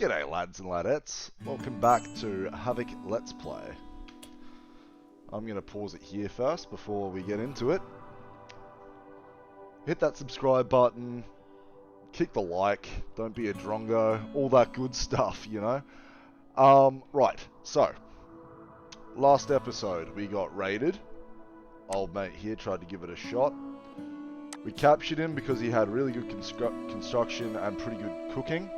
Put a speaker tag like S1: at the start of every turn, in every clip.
S1: G'day lads and ladettes, welcome back to Havoc Let's Play. I'm going to pause it here first before we get into it. Hit that subscribe button, kick the like, don't be a drongo, all that good stuff, you know. Right, so, last episode we got raided. Old mate here tried to give it a shot. We captured him because he had really good construction and pretty good cooking.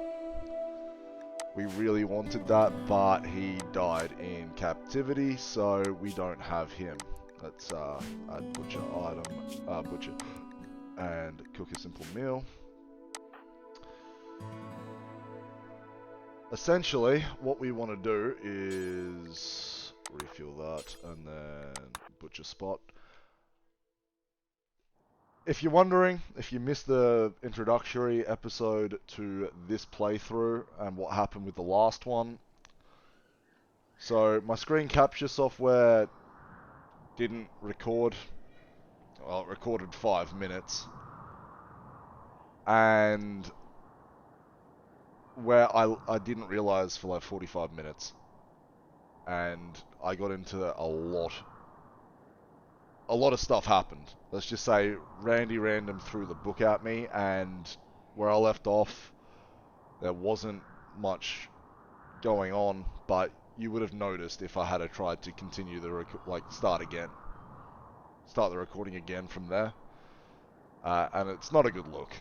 S1: We really wanted that, but he died in captivity, so we don't have him. Let's add butcher item, butcher, and cook a simple meal. Essentially, what we want to do is refuel that, and then butcher spot. If you're wondering, if you missed the introductory episode to this playthrough and what happened with the last one, so my screen capture software didn't record, well, it recorded 5 minutes, and where I didn't realize for like 45 minutes, and I got into a lot of stuff happened. Let's just say Randy random threw the book at me, and where I left off, there wasn't much going on, but you would have noticed if I had tried to continue the start the recording again from there, and it's not a good look.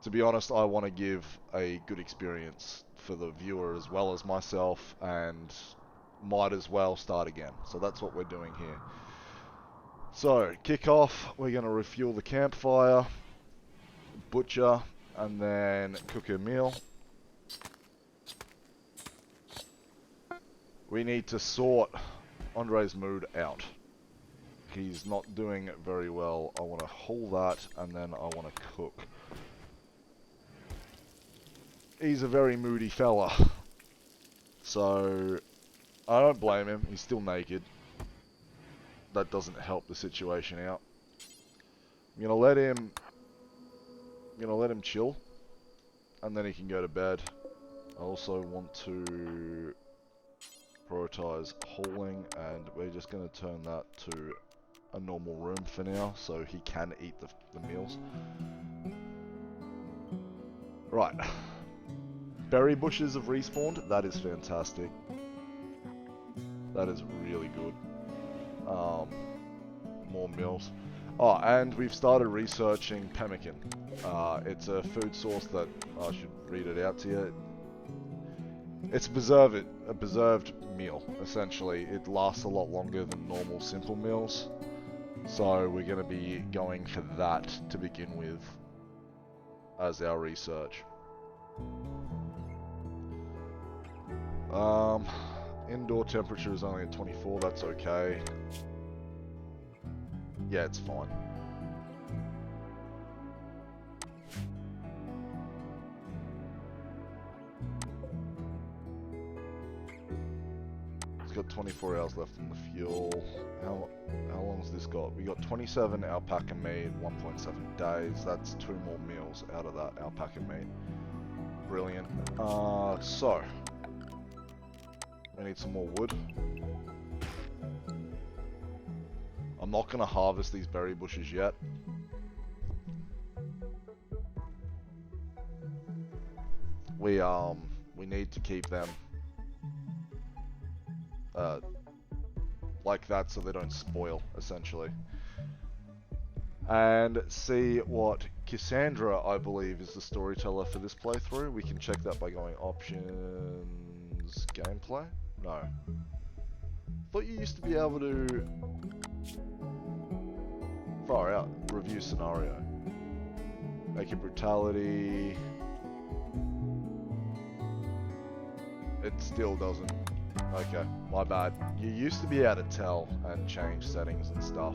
S1: To be honest, I want to give a good experience for the viewer as well as myself, and might as well start again. So that's what we're doing here. So, kick off, we're going to refuel the campfire, butcher, and then cook a meal. We need to sort Andre's mood out. He's not doing very well. I want to haul that, and then I want to cook. He's a very moody fella. So, I don't blame him. He's still naked. That doesn't help the situation out. I'm gonna let him chill, and then he can go to bed. I also want to prioritize hauling, and we're just gonna turn that to a normal room for now, so he can eat the meals. Right. Berry bushes have respawned. That is fantastic. That is really good. More meals. Oh, and we've started researching pemmican. It's a food source that I should read it out to you. It's a preserved meal, essentially. It lasts a lot longer than normal simple meals. So we're going to be going for that to begin with as our research. Indoor temperature is only at 24, that's okay. Yeah, it's fine. It's got 24 hours left in the fuel. How long has this got? We got 27 alpaca meat, 1.7 days. That's 2 more meals out of that alpaca meat. Brilliant. So we need some more wood. I'm not going to harvest these berry bushes yet. We need to keep them like that so they don't spoil, essentially. And see what Cassandra, I believe, is the storyteller for this playthrough. We can check that by going options, gameplay? No. Thought you used to be able to far out, review scenario. Make it brutality. It still doesn't. Okay, my bad. You used to be able to tell and change settings and stuff.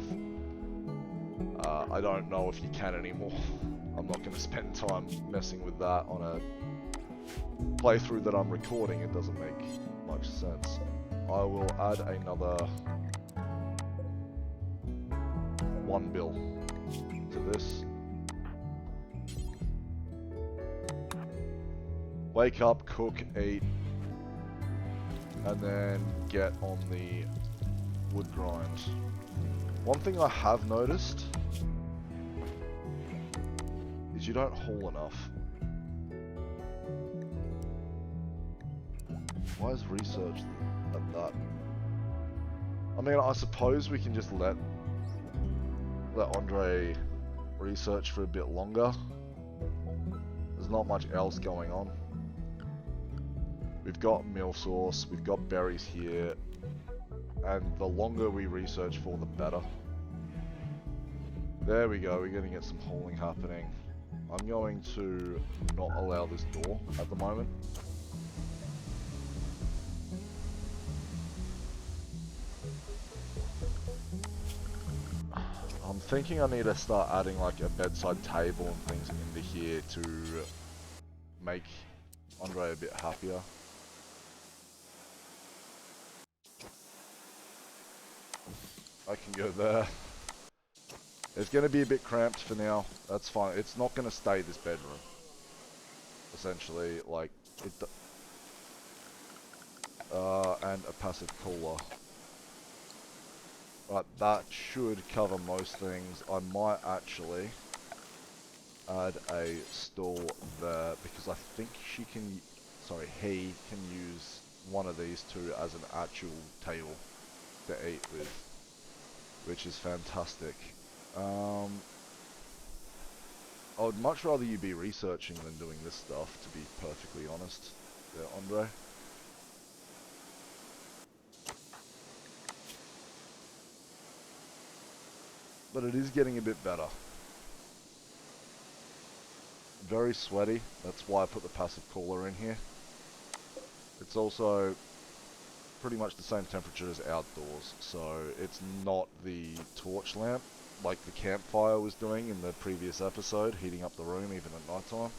S1: I don't know if you can anymore. I'm not going to spend time messing with that on a playthrough that I'm recording. It doesn't make much sense. I will add another 1 bill to this. Wake up, cook, eat, and then get on the wood grind. One thing I have noticed is you don't haul enough. Why is research at that? I mean, I suppose we can just let Andre research for a bit longer. There's not much else going on. We've got meal source, we've got berries here, and the longer we research for, the better. There we go, we're gonna get some hauling happening. I'm going to not allow this door at the moment. I'm thinking I need to start adding like a bedside table and things into here to make Andre a bit happier. I can go there. It's going to be a bit cramped for now. That's fine. It's not going to stay this bedroom. Essentially, like it. And a passive cooler. But that should cover most things. I might actually add a stool there because I think he can use one of these two as an actual table to eat with, which is fantastic. I would much rather you be researching than doing this stuff, to be perfectly honest, there, Andre. But it is getting a bit better. Very sweaty, that's why I put the passive cooler in here. It's also pretty much the same temperature as outdoors, so it's not the torch lamp like the campfire was doing in the previous episode, heating up the room even at night time.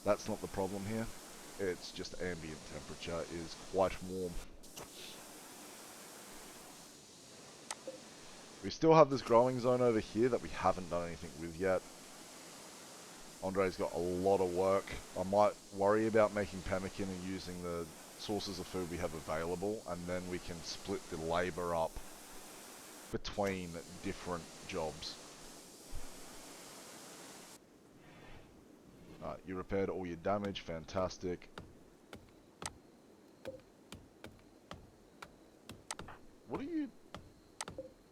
S1: That's not the problem here. It's just ambient temperature is quite warm. We still have this growing zone over here that we haven't done anything with yet. Andre's got a lot of work. I might worry about making pemmican and using the sources of food we have available, and then we can split the labor up between different jobs. You repaired all your damage, fantastic. What are you...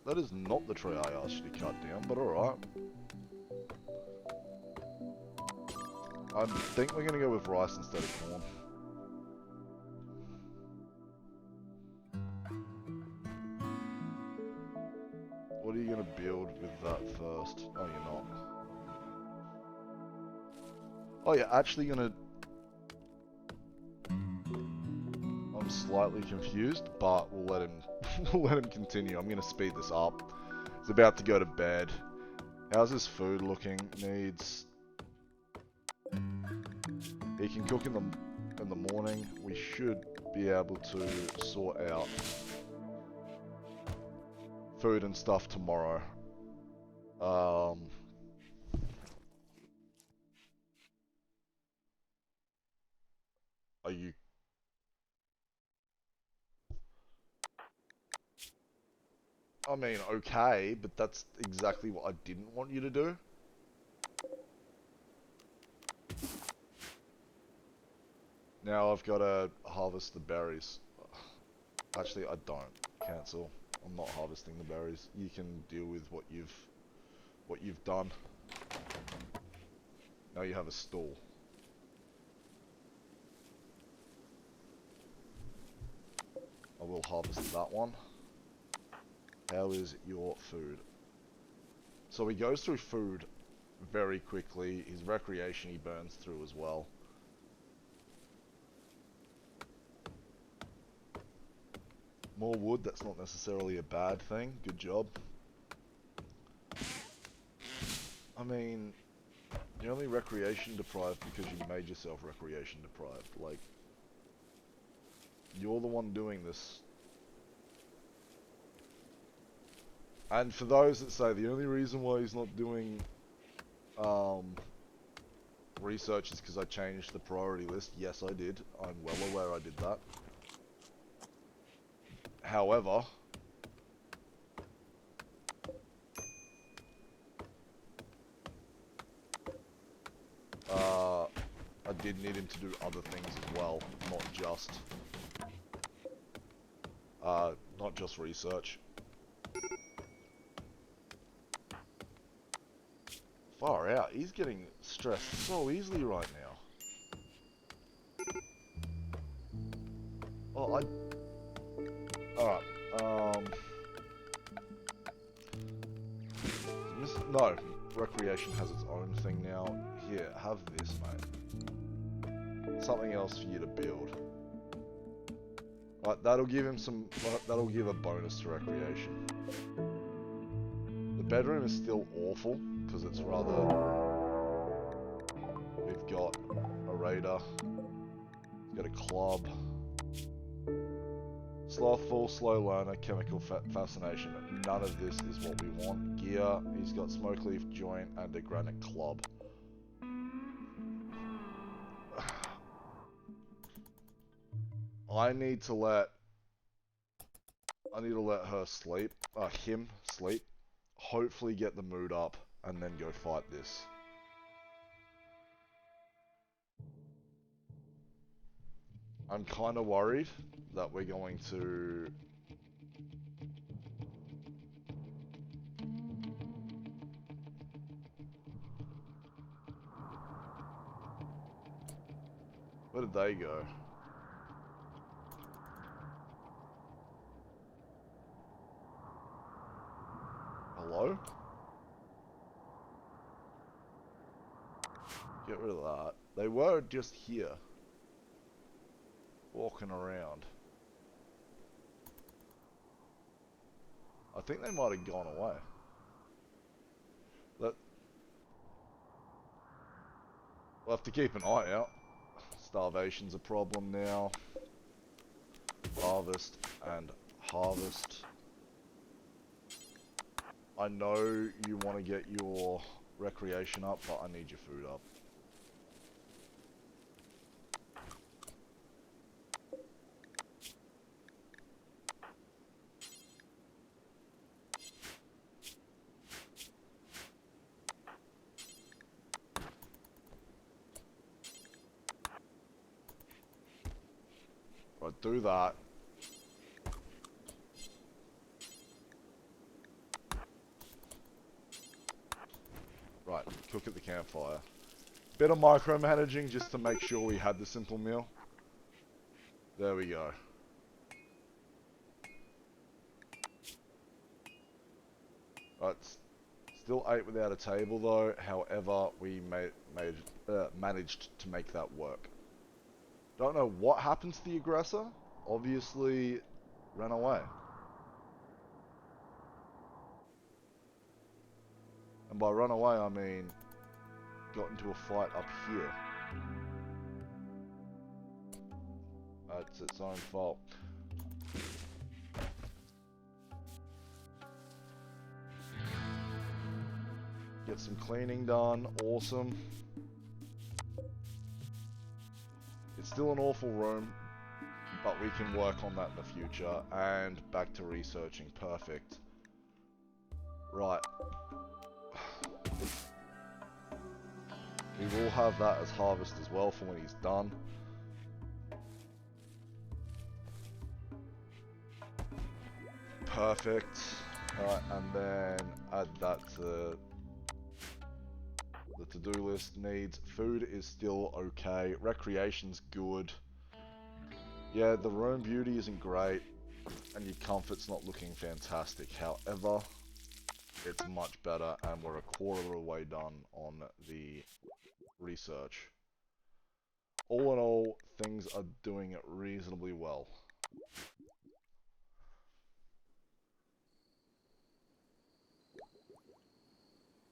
S1: That is not the tree I asked you to cut down, but alright. I think we're going to go with rice instead of corn. What are you going to build with that first? Oh, you're not. Oh, you're actually going to... I'm slightly confused, but we'll let him we'll let him continue. I'm going to speed this up. He's about to go to bed. How's his food looking? Needs... He can cook in the morning. We should be able to sort out food and stuff tomorrow. Are you... I mean, okay, but that's exactly what I didn't want you to do. Now I've got to harvest the berries. Actually, I don't. Cancel. I'm not harvesting the berries. You can deal with what you've done. Now you have a stall. I will harvest that one. How is your food? So he goes through food very quickly. His recreation he burns through as well. More wood, that's not necessarily a bad thing. Good job. I mean, you're only recreation deprived because you made yourself recreation deprived. Like, you're the one doing this. And for those that say the only reason why he's not doing research is because I changed the priority list. Yes, I did. I'm well aware I did that. However, I did need him to do other things as well, not just research. Far out, he's getting stressed so easily right now. Oh, alright, no, recreation has its own thing now. Here, have this, mate. Something else for you to build. Right, that'll give him that'll give a bonus to recreation. The bedroom is still awful, because it's rather... We've got a raider. We've got a club. Slothful, slow learner, chemical fascination. None of this is what we want. Gear, he's got smoke leaf joint and a granite club. I need to let her sleep, him sleep. Hopefully get the mood up and then go fight this. I'm kind of worried that we're going to... Where did they go? Hello? Get rid of that. They were just here. Walking around. I think they might have gone away. We'll have to keep an eye out. Starvation's a problem now. Harvest and harvest. I know you want to get your recreation up, but I need your food up. Right, do that. Right, cook at the campfire. Bit of micromanaging just to make sure we had the simple meal. There we go. Right, still 8 without a table though. However, we managed to make that work. Don't know what happened to the aggressor. Obviously, ran away. And by run away, I mean got into a fight up here. It's its own fault. Get some cleaning done. Awesome. It's still an awful room, but we can work on that in the future. And back to researching. Perfect. Right. We will have that as harvest as well for when he's done. Perfect. Alright, and then add that to the to-do list. Needs. Food is still okay. Recreation's good. Yeah, the room beauty isn't great, and your comfort's not looking fantastic. However, it's much better, and we're a quarter of the way done on the research. All in all, things are doing reasonably well.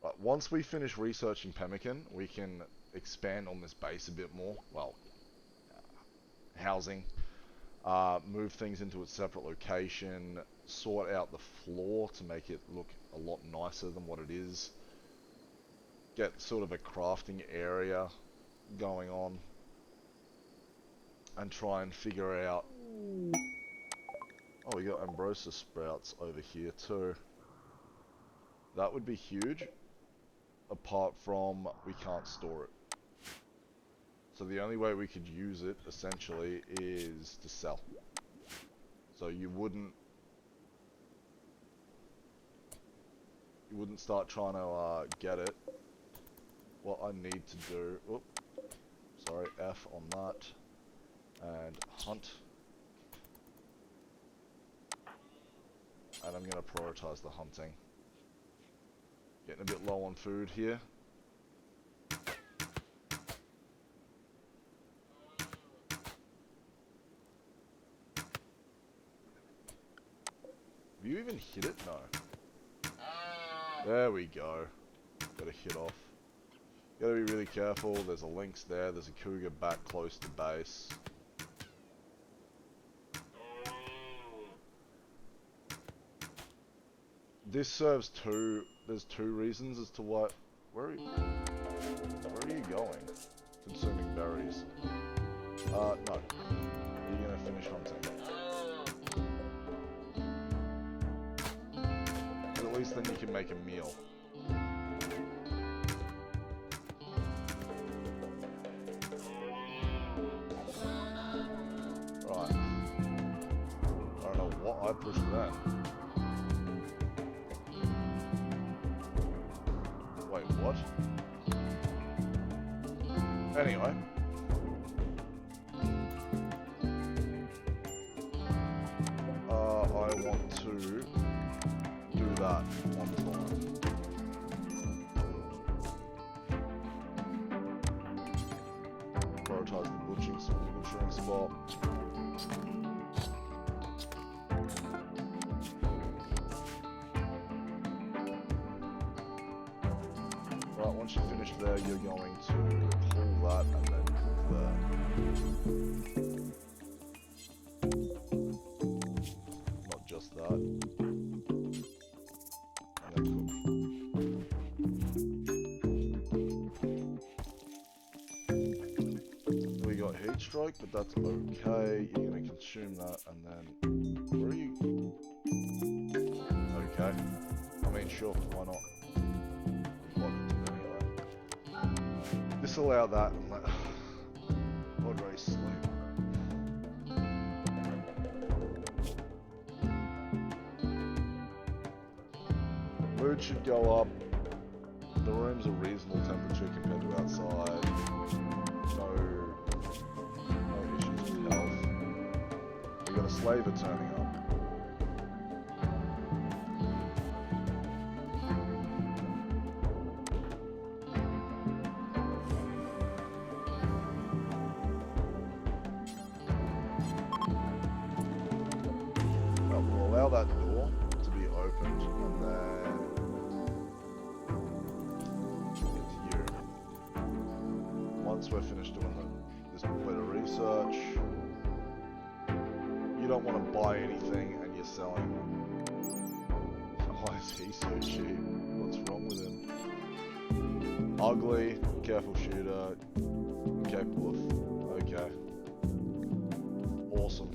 S1: Right, once we finish researching Pemmican, we can expand on this base a bit more. Well, housing. Move things into a separate location. Sort out the floor to make it look a lot nicer than what it is. Get sort of a crafting area going on and try and figure out... Oh, we got Ambrosia sprouts over here too. That would be huge, apart from we can't store it. So the only way we could use it, essentially, is to sell. So you wouldn't start trying to get it. What I need to do... Oop, sorry, F on that. And hunt. And I'm going to prioritize the hunting. Getting a bit low on food here. Have you even hit it? No. There we go. Got a hit off. Gotta be really careful. There's a lynx there. There's a cougar back close to base. This serves two... There's two reasons as to what... Where are you going? Consuming berries. No. You're gonna finish hunting. But at least then you can make a meal. Right. I don't know what I pushed then. Wait, what? Anyway. I want to do that one time. Prioritize the butchering spot. Right, once you finish there, you're going to pull that and then cook there. Not just that. And then cook. We got heat stroke, but that's okay. You're going to consume that and then... Where are you? Okay. I mean, sure, why not? Disallow that and let Audrey sleep. Mood should go up. The room's a reasonable temperature compared to outside. No issues with health. We got a slaver turning up. Allow that door to be opened, and then it's you. Once we're finished doing this bit of research, you don't want to buy anything and you're selling. Why is he so cheap? What's wrong with him? Ugly, careful shooter, capable of... Okay. Awesome.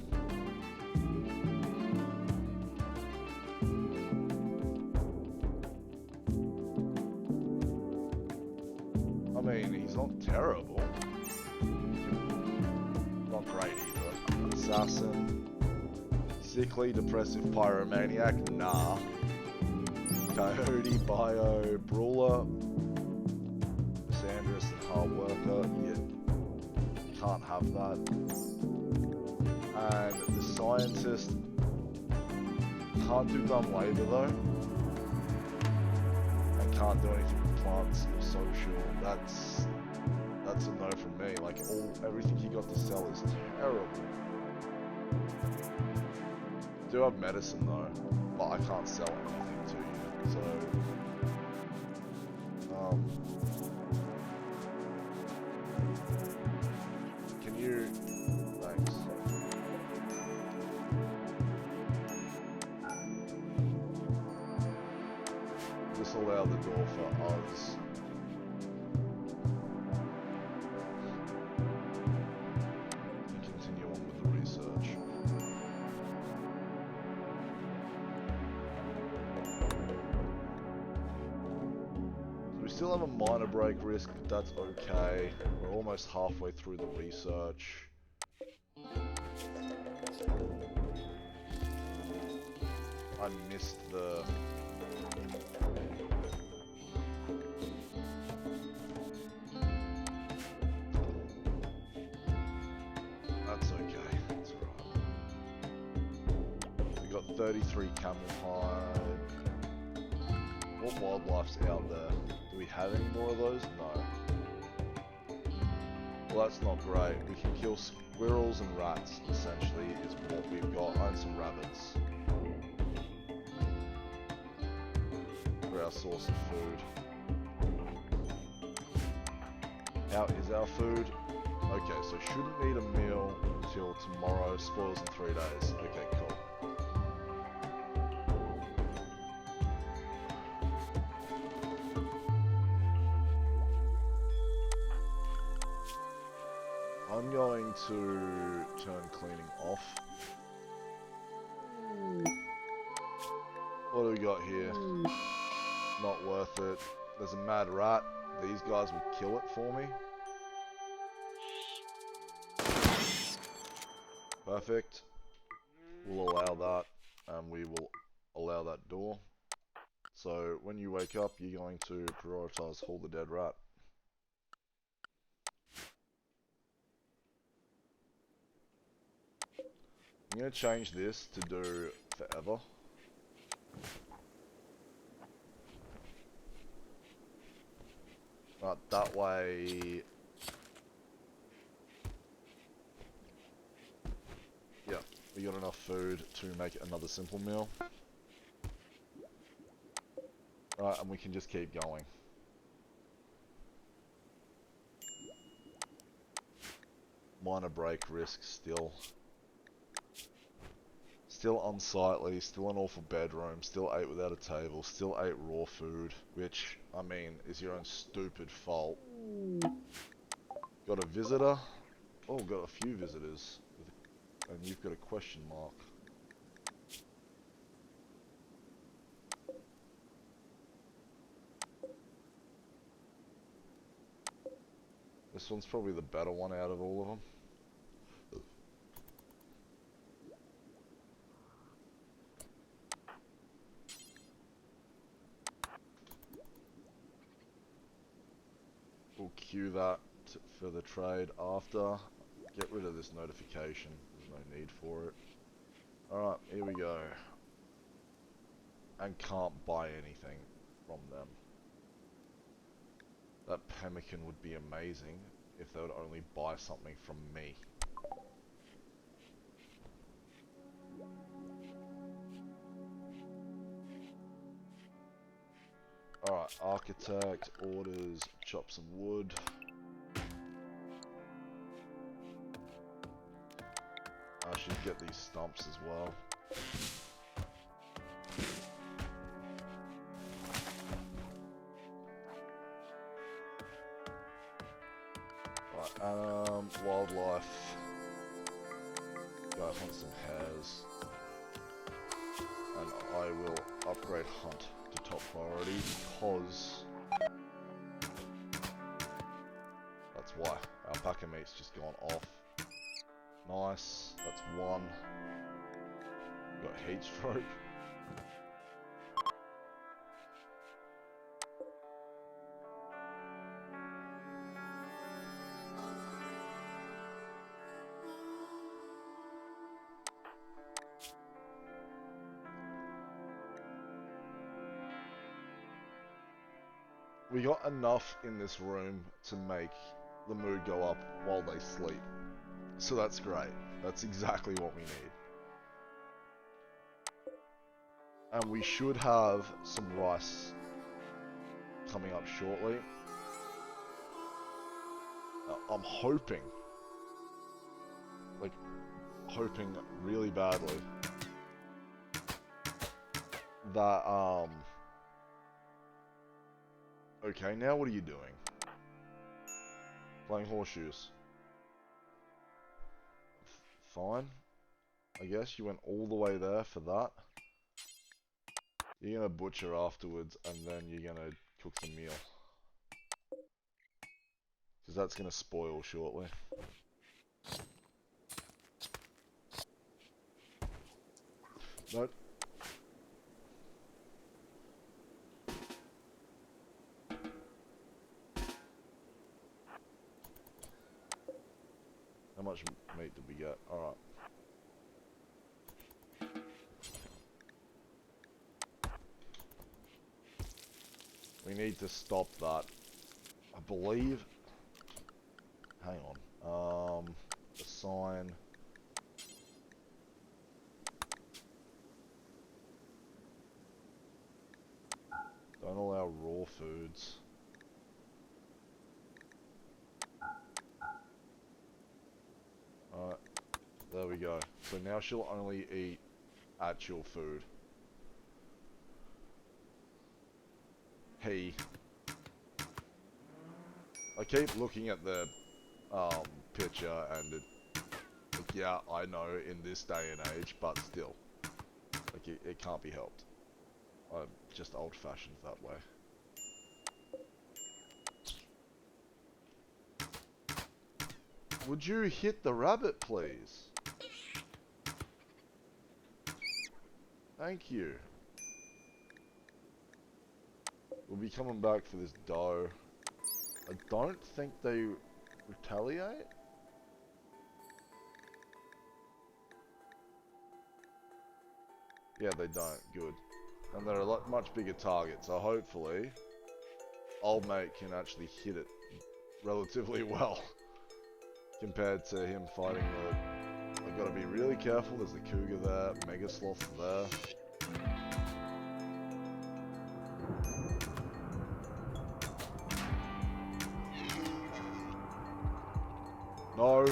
S1: I mean, he's not terrible. Not great either. Assassin. Sickly, depressive pyromaniac. Nah. Coyote, bio, brawler. Sandress and hard worker. Yeah. Can't have that. And the scientist. Can't do dumb labor though. And can't do anything with plants or social. That's a no from me. Like everything he got to sell is terrible. Do have medicine though, but I can't sell anything to you. So can you? Thanks. Disallow the door for us. still have a minor break risk, but that's okay. We're almost halfway through the research. I missed the... That's okay, that's alright. We got 33 camel hide. What wildlife's out there? Do we have any more of those? No. Well, that's not great. We can kill squirrels and rats, essentially, is what we've got, and some rabbits. For our source of food. How is our food? Okay, so shouldn't need a meal till tomorrow, spoils in 3 days. Okay, cool. I'm going to turn cleaning off. What do we got here? Not worth it. There's a mad rat. These guys would kill it for me. Perfect. We'll allow that, and we will allow that door. So when you wake up, you're going to prioritize Haul the Dead Rat. I'm going to change this to do forever. But that way... Yeah, we got enough food to make another simple meal. Right, and we can just keep going. Minor break risk still. Still unsightly, still an awful bedroom, still ate without a table, still ate raw food, which, I mean, is your own stupid fault. Got a visitor. Oh, got a few visitors. And you've got a question mark. This one's probably the better one out of all of them. We'll queue that for the trade after. Get rid of this notification. There's no need for it. Alright, here we go. And can't buy anything from them. That pemmican would be amazing if they would only buy something from me. Alright, architect, orders, chop some wood. I should get these stumps as well. Right, wildlife. Go hunt some hares. And I will upgrade hunt to top priority because that's why. Alpaca meat's just gone off. Nice, that's one. Got heat stroke. We got enough in this room to make the mood go up while they sleep. So that's great. That's exactly what we need. And we should have some rice coming up shortly. I'm hoping, like, hoping really badly that, okay, now what are you doing? Playing horseshoes. Fine. I guess you went all the way there for that. You're gonna butcher afterwards, and then you're gonna cook the meal. Because that's going to spoil shortly. Nope. How much meat did we get? Alright. We need to stop that. I believe... Hang on. Assign... Don't allow raw foods. Alright. There we go. So now she'll only eat actual food. Hey. I keep looking at the picture and it, like, yeah, I know in this day and age, but still, like it can't be helped. I'm just old-fashioned that way. Would you hit the rabbit, please? Thank you. We'll be coming back for this dough. I don't think they retaliate. Yeah, they don't. Good. And they're a lot much bigger target, so hopefully old mate can actually hit it relatively well compared to him fighting the... I've got to be really careful. There's the cougar there, mega sloth there. No.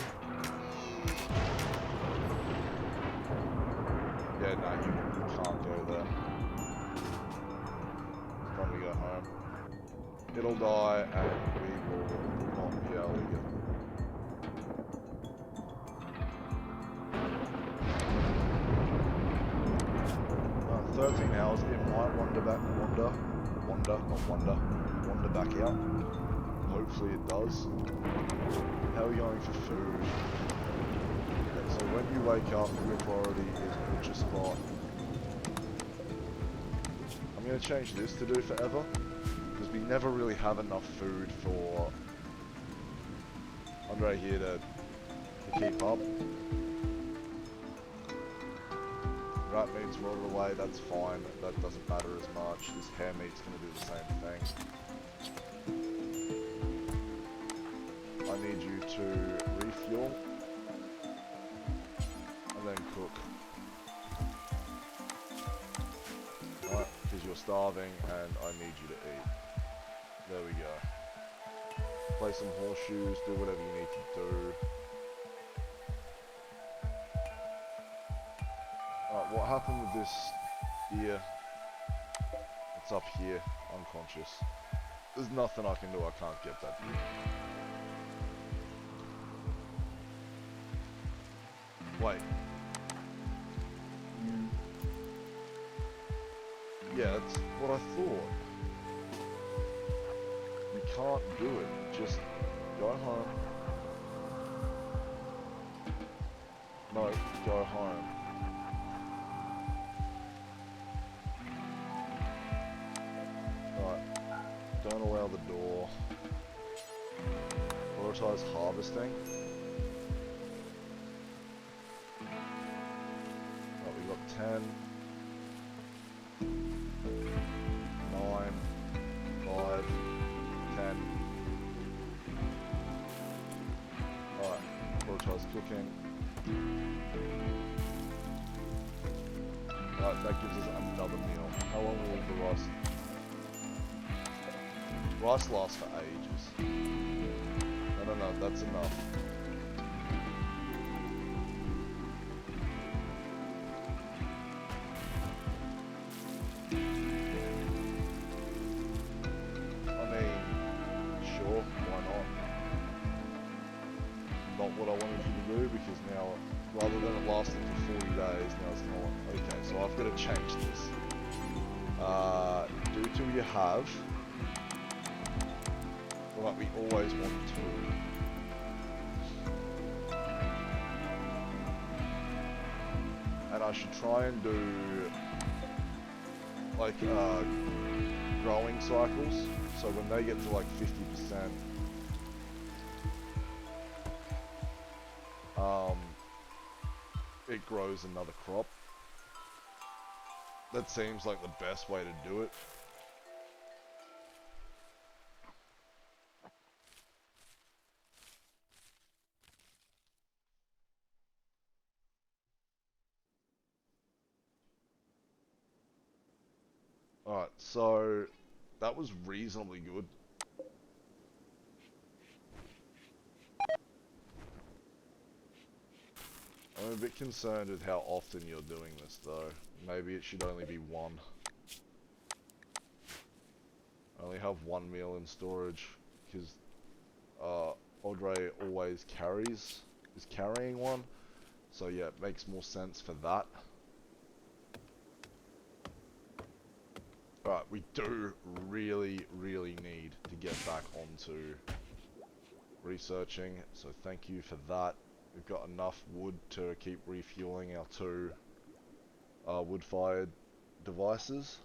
S1: Yeah, no, you can't go there. It's time to go home. It'll die, and we will not be able to get... 13 hours, it might wander back out. Hopefully it does. How are we going for food? Okay, so when you wake up, your priority is butcher spot. I'm going to change this to do forever, because we never really have enough food for Andre here to keep up. Rat meat's rotted away, that's fine, that doesn't matter as much. This hare meat's going to do the same thing. I need you to refuel and then cook. Alright, because you're starving and I need you to eat. There we go. Play some horseshoes, do whatever you need to do. Alright, what happened with this deer? It's up here, unconscious. There's nothing I can do, I can't get that deer. Wait. Yeah, that's what I thought. You can't do it. Just go home. No, go home. Right. Don't allow the door. Prioritize harvesting. Right, we got 10. 9, 5, 10. Alright, prioritize cooking. Alright, that gives us another meal. How long will the rice? Rice lasts for ages. No, that's enough. What I wanted you to do, because now, rather than it lasting for 40 days, now it's not. Okay, so I've got to change this. Do till you have Right, we always want 2. And I should try and do like growing cycles, so when they get to like 50%, it grows another crop. That seems like the best way to do it. Alright, so that was reasonably good. I'm a bit concerned with how often you're doing this though. Maybe it should only be 1. I only have 1 meal in storage, because Audrey always is carrying 1. So yeah, it makes more sense for that. Alright, we do really need to get back onto researching, so thank you for that. We've got enough wood to keep refueling our 2 wood-fired devices.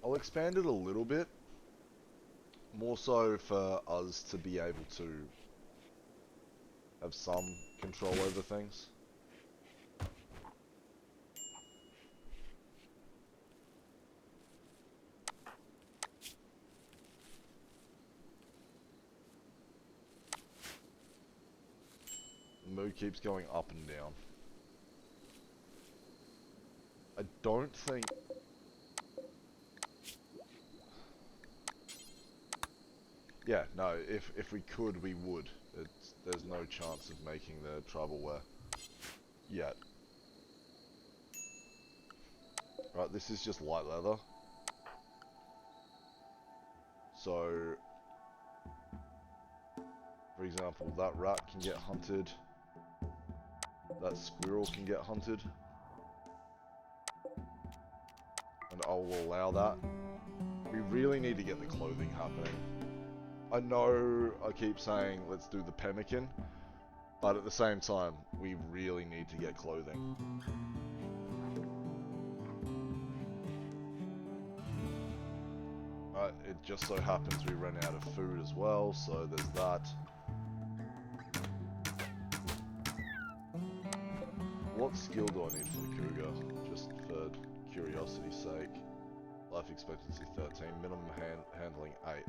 S1: I'll expand it a little bit, more so for us to be able to have some control over things. The mood keeps going up and down. I don't think... Yeah, no, if we could, we would. There's no chance of making the troubleware yet. Right, this is just light leather. So, for example, that rat can get hunted. That squirrel can get hunted. And I will allow that. We really need to get the clothing happening. I know I keep saying let's do the pemmican, but at the same time, we really need to get clothing. It just so happens we ran out of food as well, so there's that. What skill do I need for the cougar? Just for curiosity's sake. Life expectancy 13, minimum handling 8.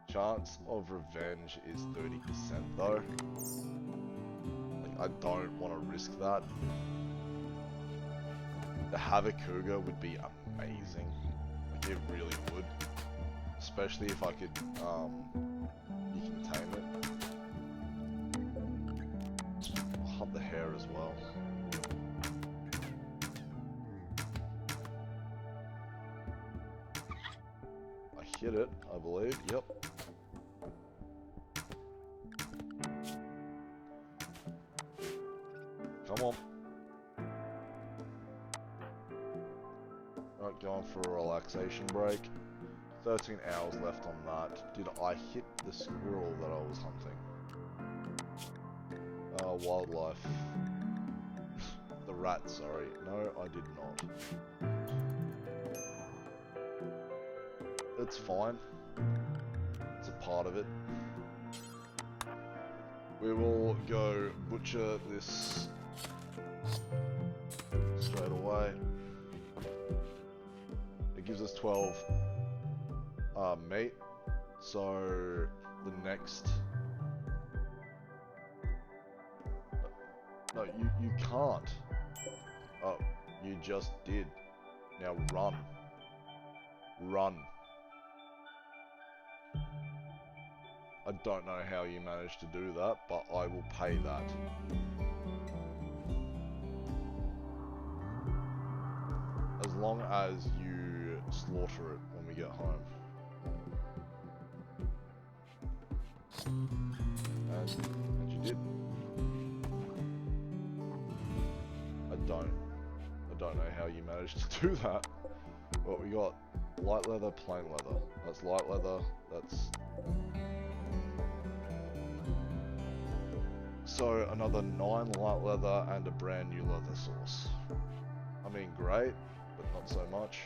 S1: Chance of revenge is 30% though. Like, I don't want to risk that. To have a cougar would be amazing. Like, it really would. Especially if I could, you can tame it. I'll hunt the hare as well. I hit it, I believe, yep. Come on. Right, going for a relaxation break. 13 hours left on that. Did I hit the squirrel that I was hunting? Wildlife. The rat, sorry. No, I did not. It's fine. It's a part of it. We will go butcher this straight away. It gives us 12 meat. So the next... No, you can't. Oh, you just did. Now run. Run. I don't know how you managed to do that, but I will pay that. As long as you slaughter it when we get home. And you did. don't know how you managed to do that. But we got light leather, plain leather. That's light leather, that's... So another 9 light leather and a brand new leather source. I mean, great, but not so much.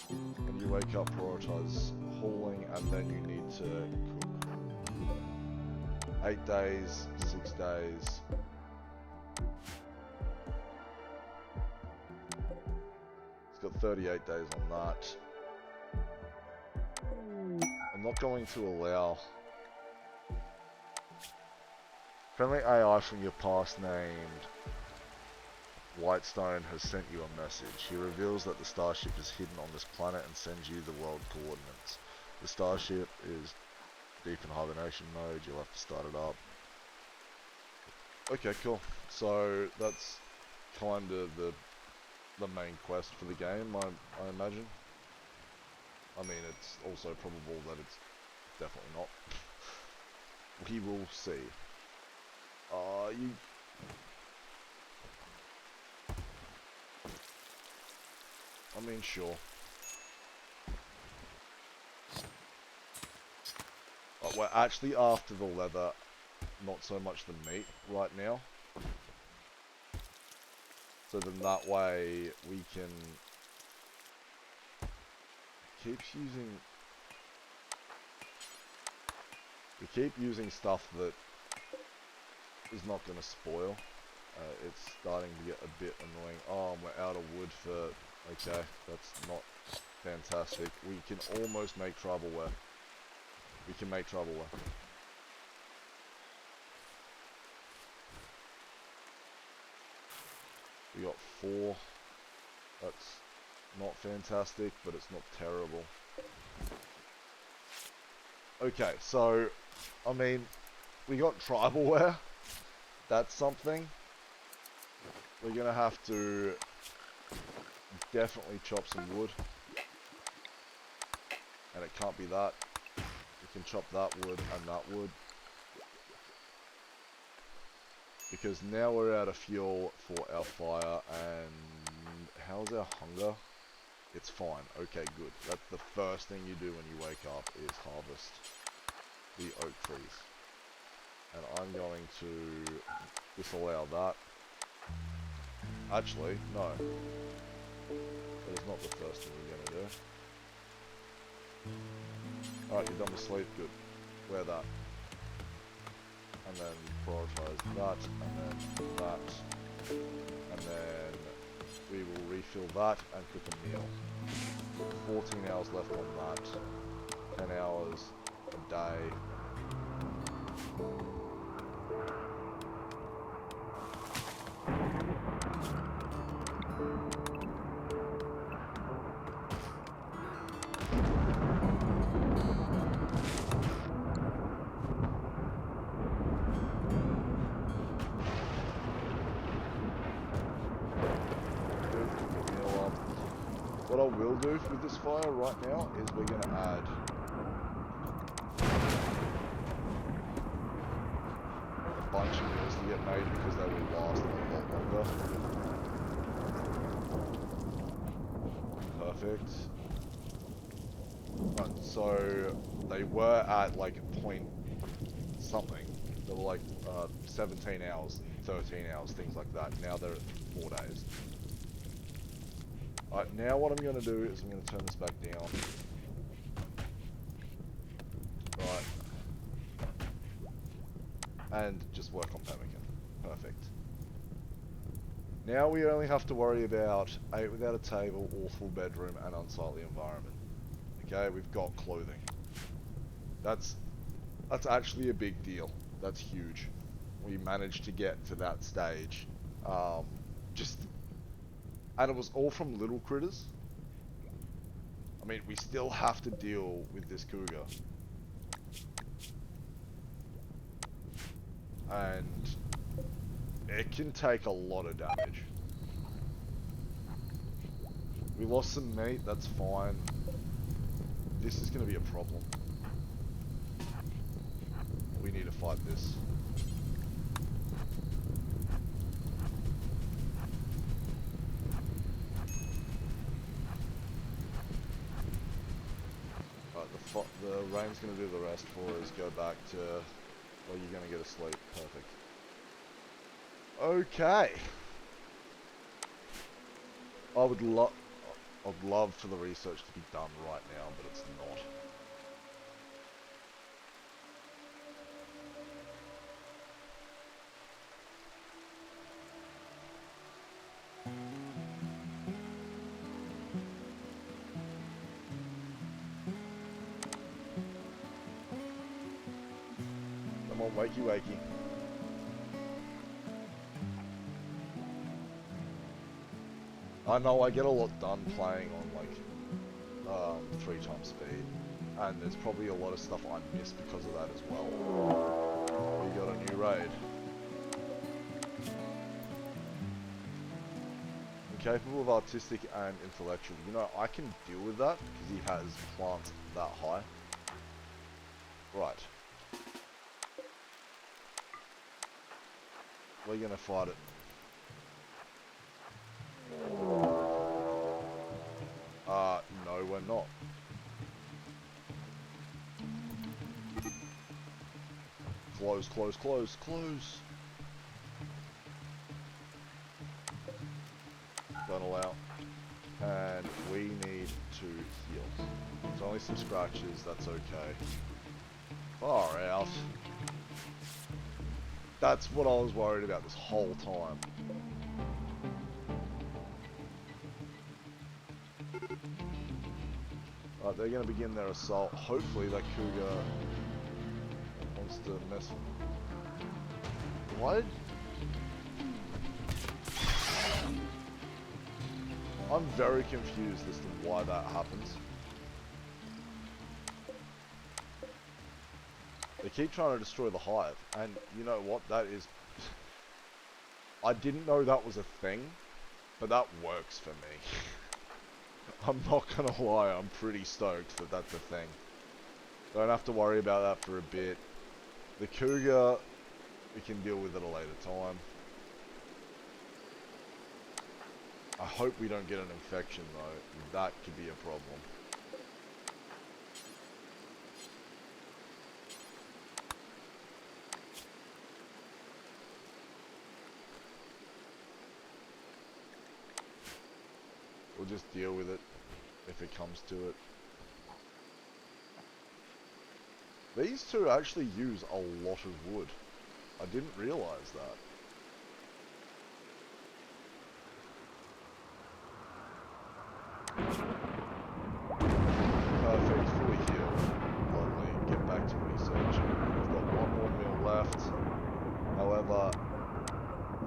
S1: When you wake up, prioritize hauling, and then you need to cook. 8 days, 6 days. It's got 38 days on that. I'm not going to allow... Friendly AI from your past named Whitestone has sent you a message. He reveals that the starship is hidden on this planet and sends you the world coordinates. The starship is deep in hibernation mode. You'll have to start it up. Okay, cool. So that's kind of the main quest for the game, I imagine. I mean, it's also probable that it's definitely not. We will see. I mean, sure. We're actually after the leather, not so much the meat right now. So then that way we can keep using stuff that is not going to spoil. It's starting to get a bit annoying. Oh, we're out of wood for... Okay, that's not fantastic. We can almost make troubleware. We can make troubleware. We got 4. That's not fantastic, but it's not terrible. Okay, so, I mean, we got tribalware. That's something. We're gonna have to definitely chop some wood. And it can't be that. We can chop that wood and that wood. Because now we're out of fuel for our fire, and how's our hunger? It's fine. Okay, good. That's the first thing you do when you wake up, is harvest the oak trees. And I'm going to disallow that. Actually, no. That is not the first thing you're going to do. Alright, you're done with sleep. Good. Wear that. And then prioritize that, and then that. And then we will refill that and cook a meal. 14 hours left on that. 10 hours a day. What I will do with this fire right now is we're going to add a bunch of meals to get made, because they will last a lot longer. Perfect. Right, so they were at like point something. They were like 17 hours, 13 hours, things like that. Now they're at 4 days. Alright, now what I'm going to do is I'm going to turn this back down. Right. And just work on pemmican. Perfect. Now we only have to worry about 8 without a table, awful bedroom, and unsightly environment. Okay, we've got clothing. That's actually a big deal. That's huge. We managed to get to that stage. And it was all from little critters. I mean, we still have to deal with this cougar. And it can take a lot of damage. We lost some meat, that's fine. This is going to be a problem. We need to fight this. the rain's gonna do the rest for us. Go back to, well, you're gonna get a sleep. Perfect. Okay. I'd love for the research to be done right now, but it's not. Come on, wakey wakey. I know I get a lot done playing on like 3 times speed, and there's probably a lot of stuff I miss because of that as well. We got a new raid. Capable of artistic and intellectual. You know, I can deal with that because he has plants that high. Right. We're gonna fight it. No, we're not. Close, close, close, close. Don't allow. And we need to heal. It's only some scratches, that's okay. Far out. That's what I was worried about this whole time. Right, they're going to begin their assault. Hopefully that cougar wants to mess with... What? I'm very confused as to why that happens. They keep trying to destroy the hive, and you know what, that is... I didn't know that was a thing, but that works for me. I'm not gonna lie, I'm pretty stoked that that's a thing. Don't have to worry about that for a bit. The cougar, we can deal with at a later time. I hope we don't get an infection though, that could be a problem. We'll just deal with it if it comes to it. These two actually use a lot of wood. I didn't realise that. Perfect, fully healed. Lovely, get back to researching. We've got 1 more meal left. However,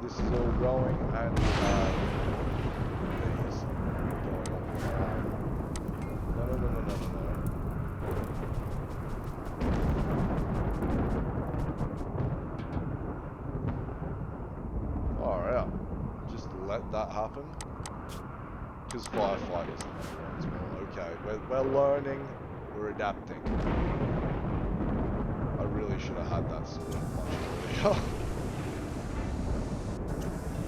S1: this is all growing and we have these going on the ground. No. Alright, just let that happen. Because firefight isn't as well. Okay, we're learning, we're adapting. I really should have had that sorted much earlier.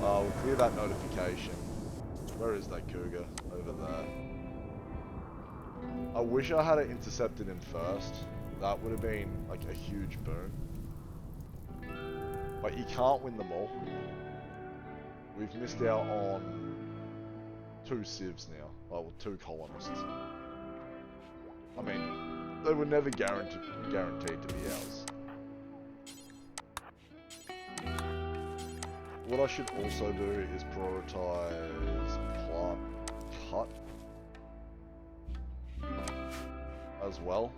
S1: We'll clear that notification. Where is that cougar? Over there. I wish I had it intercepted in first. That would have been like a huge boon. But you can't win them all. We've missed out on 2 civs now. Oh, well, 2 colonists. I mean, they were never guaranteed to be ours. What I should also do is prioritize plant cut as well.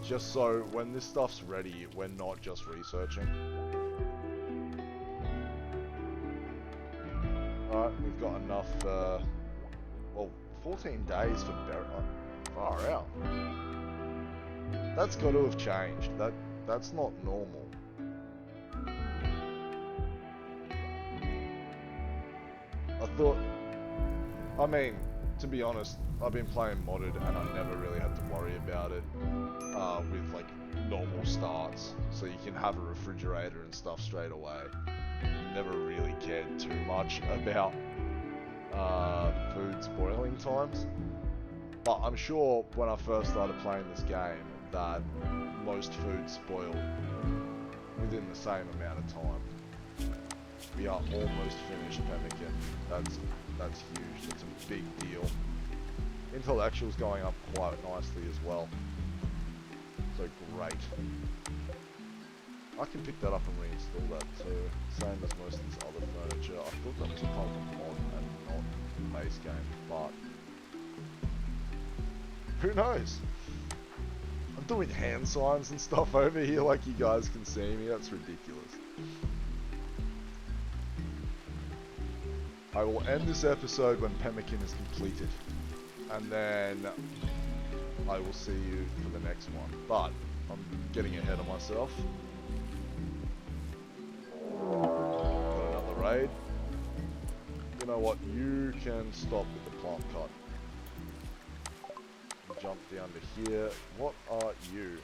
S1: Just so when this stuff's ready, we're not just researching. Alright, we've got enough, well, 14 days for far out. That's got to have changed. That's not normal. I mean, to be honest, I've been playing modded and I never really had to worry about it with like normal starts, so you can have a refrigerator and stuff straight away. Never really cared too much about food spoiling times, But I'm sure when I first started playing this game that most food spoiled within the same amount of time. We are almost finished pemmican. That's huge. That's a big deal. Intellectual's going up quite nicely as well. So great. I can pick that up and reinstall that too. Same as most of this other furniture. I thought that was part of a mod and not the base game, but who knows? I'm doing hand signs and stuff over here like you guys can see me. That's ridiculous. I will end this episode when pemmican is completed. And then I will see you for the next one. But I'm getting ahead of myself. Got another raid. You know what? You can stop with the plant cut. Jump down to here. What are you?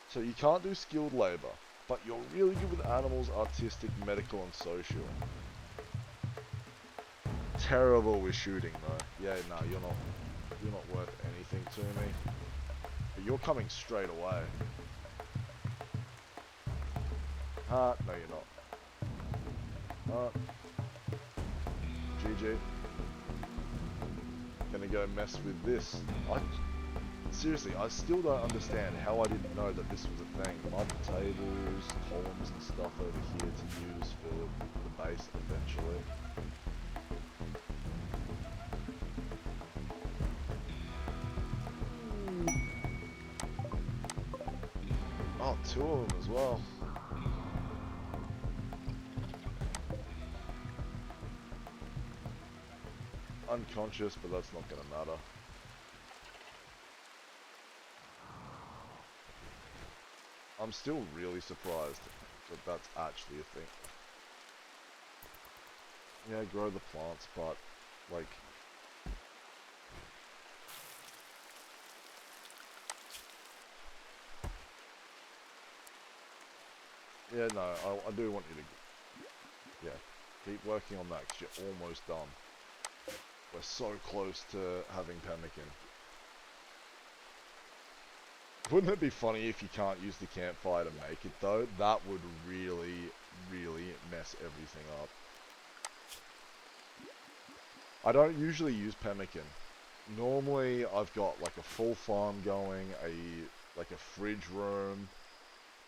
S1: So you can't do skilled labor, but you're really good with animals, artistic, medical, and social. Terrible with shooting though. Yeah, no, you're not worth anything to me. But you're coming straight away. No, you're not. GG. Gonna go mess with this. Seriously, I still don't understand how I didn't know that this was a thing. Mud tables, columns and stuff over here to use for the base eventually. Oh, 2 of them as well. Unconscious, but that's not gonna matter. I'm still really surprised that that's actually a thing. Yeah, grow the plants, but like yeah, no, I do want you to, yeah, keep working on that because you're almost done. We're so close to having pemmican. Wouldn't it be funny if you can't use the campfire to make it though? That would really, really mess everything up. I don't usually use pemmican. Normally I've got like a full farm going, like a fridge room,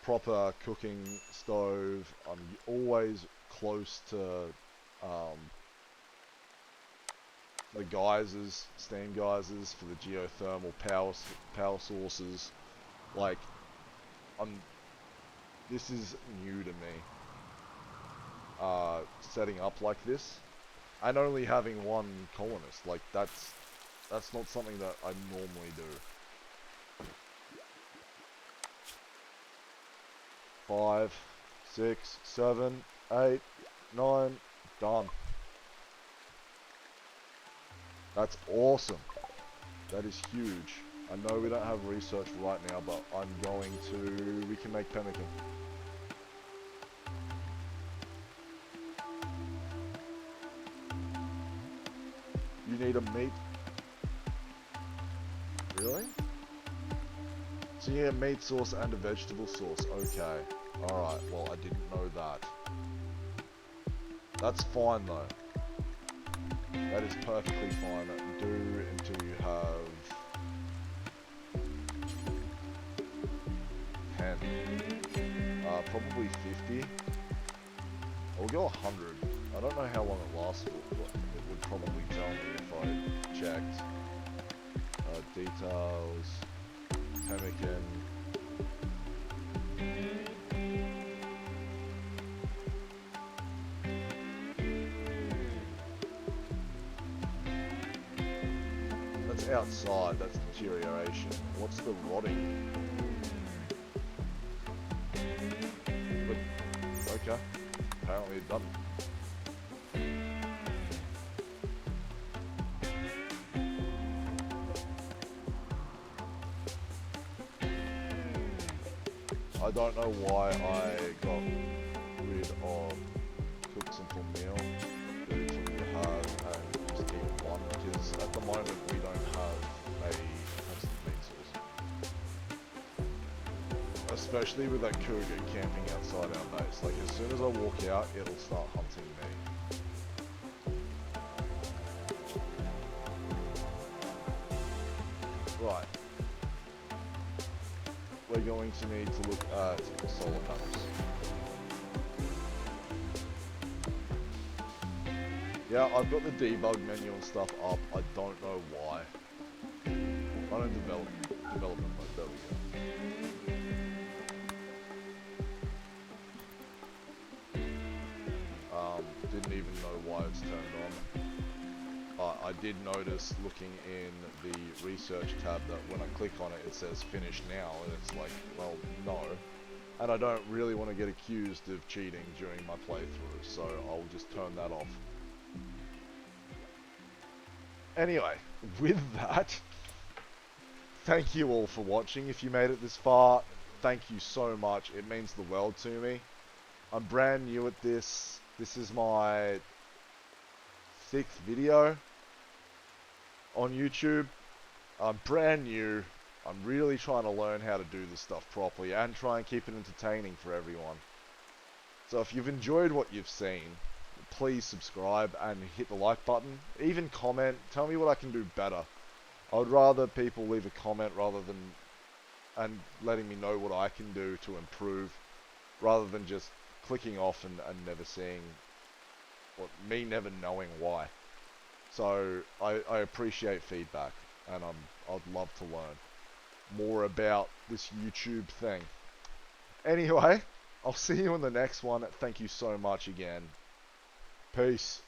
S1: proper cooking stove. I'm always close to the geysers, steam geysers for the geothermal power sources. Like, this is new to me. Setting up like this, and only having one colonist. Like that's not something that I normally do. 5, 6, 7, 8, 9, done. That's awesome. That is huge. I know we don't have research right now, but we can make pemmican. You need a meat. Really? So you need a meat sauce and a vegetable sauce. Okay. Alright, well I didn't know that. That's fine though. That is perfectly fine. Do until you have 10. Probably 50. I'll go 100. I don't know how long it lasts for, but it would probably tell me if I checked. Details, pemmican. That's outside, that's deterioration. What's the rotting? But, okay. Apparently it doesn't. I don't know why I got rid of cook simple meal, do till you have, and just eat one, because at the Especially with that cougar camping outside our base. Like, as soon as I walk out, it'll start hunting me. Right. We're going to need to look at solar panels. Yeah, I've got the debug menu and stuff up. I don't know why. I'm in development mode. There we go. Didn't even know why it's turned on. I did notice looking in the research tab that when I click on it, it says finish now, and it's like, well, no. And I don't really want to get accused of cheating during my playthrough, so I'll just turn that off. Anyway, with that, thank you all for watching. If you made it this far, thank you so much. It means the world to me. I'm brand new at this. This is my 6th video on YouTube. I'm brand new. I'm really trying to learn how to do this stuff properly and try and keep it entertaining for everyone. So if you've enjoyed what you've seen, please subscribe and hit the like button. Even comment. Tell me what I can do better. I would rather people leave a comment rather than and letting me know what I can do to improve, rather than just clicking off and never seeing, or me never knowing why. So I appreciate feedback, and I'd love to learn more about this YouTube thing. Anyway, I'll see you in the next one. Thank you so much again. Peace.